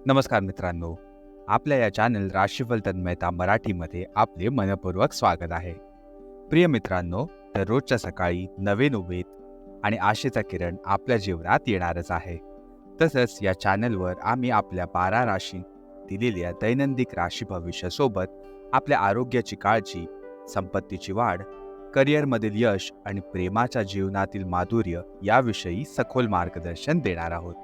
नमस्कार मित्रांनो, आपल्या या चॅनल राशीफल तन्मयता मराठीमध्ये आपले मनपूर्वक स्वागत आहे. प्रिय मित्रांनो, दररोजच्या सकाळी नवीन उमेद आणि आशेचा किरण आपल्या जीवनात येणारच आहे. तसंच या चॅनलवर आम्ही आपल्या 12 राशी दिलेल्या दैनंदिन राशी भविष्यासोबत आपल्या आरोग्याची काळजी, संपत्तीची वाढ, करिअरमधील यश आणि प्रेमाच्या जीवनातील माधुर्य याविषयी सखोल मार्गदर्शन देणार आहोत.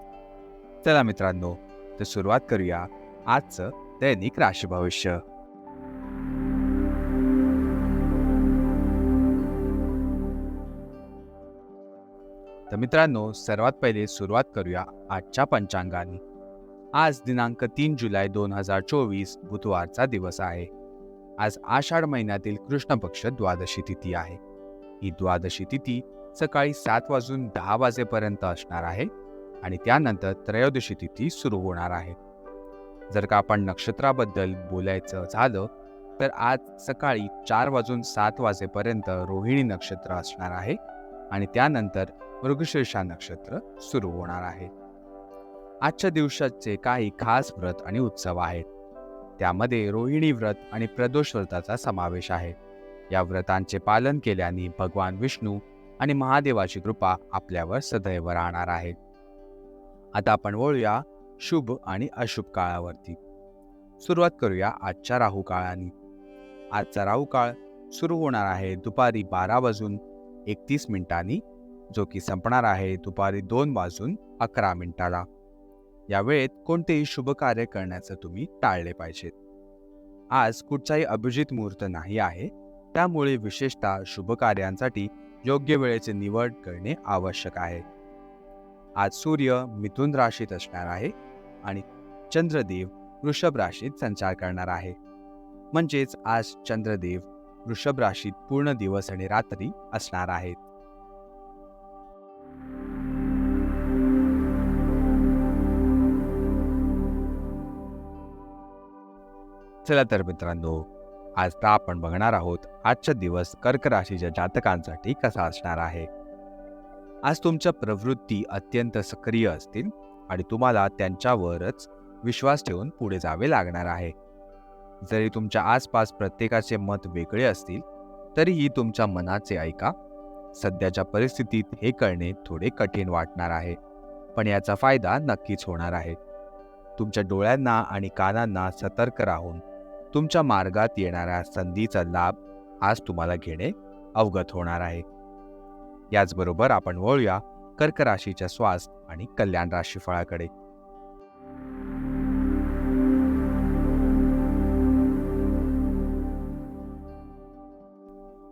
चला मित्रांनो, तर सुरुवात करूया आजचं दैनिक राशी भविष्य. तर मित्रांनो, सर्वात पहिले सुरुवात करूया आजच्या पंचांगाने. आज दिनांक 3 जुलै 2024 बुधवारचा दिवस आहे. आज आषाढ महिन्यातील कृष्ण पक्ष द्वादशी तिथी आहे. ही द्वादशी तिथी सकाळी 7:10 वाजेपर्यंत असणार आहे आणि त्यानंतर त्रयोदशी तिथी सुरू होणार आहे. जर का आपण नक्षत्राबद्दल बोलायचं झालं तर आज सकाळी 4:07 वाजेपर्यंत रोहिणी नक्षत्र असणार आहे आणि त्यानंतर मृगशीर्षा नक्षत्र सुरू होणार आहे. आजच्या दिवसाचे काही खास व्रत आणि उत्सव आहेत. त्यामध्ये रोहिणी व्रत आणि प्रदोष व्रताचा समावेश आहे. या व्रतांचे पालन केल्याने भगवान विष्णू आणि महादेवाची कृपा आपल्यावर सदैव राहणार आहे. आता आपण वळूया शुभ आणि अशुभ काळावरती. सुरुवात करूया आजच्या राहू काळाने. आजचा राहू काळ सुरू होणार आहे दुपारी 12:31 जो की संपणार आहे दुपारी 2:11. या वेळेत कोणतेही शुभ कार्य करण्याचं तुम्ही टाळले पाहिजेत. आज कुठचाही अभिजित मुहूर्त नाही आहे, त्यामुळे विशेषतः शुभ कार्यांसाठी योग्य वेळेची निवड करणे आवश्यक आहे. आज सूर्य मिथुन राशीत असणार आहे आणि चंद्रदेव वृषभ राशीत संचार करणार आहे. म्हणजेच आज चंद्रदेव वृषभ राशीत पूर्ण दिवस आणि रात्री असणार आहेत. चला तर मित्रांनो, आज आपण बघणार आहोत आजचा दिवस कर्क राशीच्या जातकांसाठी कसा असणार आहे. आज तुमच्या प्रवृत्ती अत्यंत सक्रिय असतील आणि तुम्हाला त्यांच्यावरच विश्वास ठेवून पुढे जावे लागणार आहे. जरी तुमच्या आसपास प्रत्येकाचे मत वेगळे असतील तरीही तुमच्या मनाचे ऐका. सध्याच्या परिस्थितीत हे करणे थोडे कठीण वाटणार आहे, पण याचा फायदा नक्कीच होणार आहे. तुमच्या डोळ्यांना आणि कानांना सतर्क राहून तुमच्या मार्गात येणाऱ्या संधीचा लाभ आज तुम्हाला घेणे अवगत होणार आहे. याचबरोबर आपण वळूया कर्क राशीच्या स्वास्थ्य आणि कल्याण राशीफळाकडे.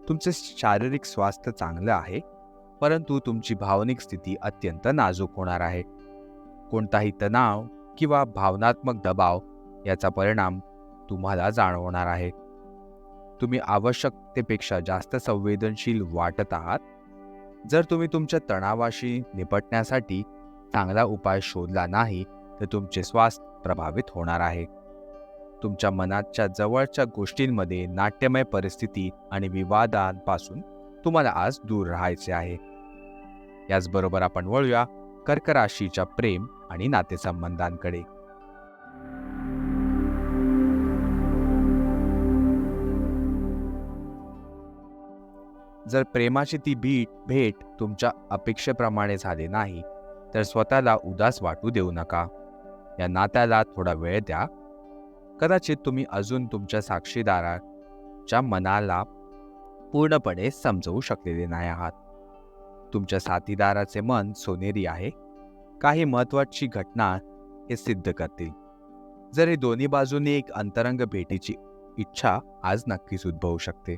तुमचे शारीरिक स्वास्थ्य चांगलं आहे, परंतु तुमची भावनिक स्थिती अत्यंत नाजूक होणार आहे. कोणताही तणाव किंवा भावनात्मक दबाव याचा परिणाम तुम्हाला जाणवणार आहे. तुम्ही आवश्यकतेपेक्षा जास्त संवेदनशील वाटत आहात. जर तुम्ही तुमच्या तणावाशी निपटण्यासाठी चांगला उपाय शोधला नाही तर तुमचे स्वास्थ्य प्रभावित होणार आहे. तुमच्या मनाच्या जवळच्या गोष्टींमध्ये नाट्यमय परिस्थिती आणि विवादांपासून तुम्हाला आज दूर राहायचे आहे. याचबरोबर आपण वळूया कर्क राशीच्या प्रेम आणि नातेसंबंधांकडे. जर प्रेमाची ती भेट तुमच्या अपेक्षेप्रमाणे झाली नाही तर स्वतःला उदास वाटू देऊ नका. या नात्याला थोडा वेळ द्या. कदाचित तुम्ही अजून तुमच्या साक्षीदाराच्या मनाला पूर्णपणे समजवू शकलेले नाही आहात. तुमच्या साथीदाराचे मन सोनेरी आहे. काही महत्त्वाची घटना हे सिद्ध करतील. जरी दोन्ही बाजूंनी एक अंतरंग भेटीची इच्छा आज नक्कीच उद्भवू शकते.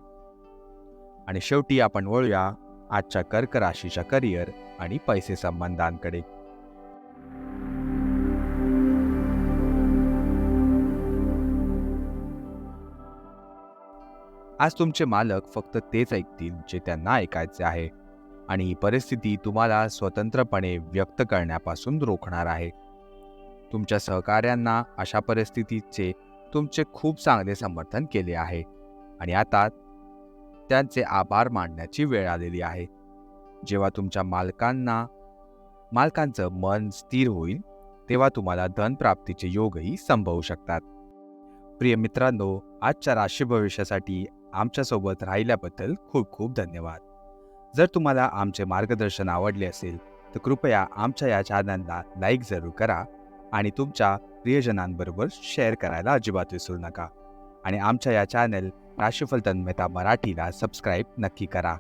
आणि शेवटी आपण वळूया आजच्या कर्क राशीच्या करिअर आणि पैसे संबंधांकडे. आज तुमचे मालक फक्त तेच ऐकतील जे त्यांना ऐकायचे आहे आणि ही परिस्थिती तुम्हाला स्वतंत्रपणे व्यक्त करण्यापासून रोखणार आहे. तुमच्या सहकाऱ्यांना अशा परिस्थितीचे तुमचे खूप चांगले समर्थन केले आहे आणि आता त्यांचे आभार मानण्याची वेळ आलेली आहे. जेव्हा तुमच्या मालकांचं मन स्थिर होईल तेव्हा तुम्हाला धनप्राप्तीचे योगही संभवू शकतात. प्रिय मित्रांनो, आजच्या राशी भविष्यासाठी आमच्यासोबत राहिल्याबद्दल खूप खूप धन्यवाद. जर तुम्हाला आमचे मार्गदर्शन आवडले असेल तर कृपया आमच्या या चॅनलला लाईक जरूर करा आणि तुमच्या प्रियजनांबरोबर शेअर करायला अजिबात विसरू नका. आणि आमच्या या चॅनल राशीफल तन्मयता मराठीला सबस्क्राईब नक्की करा.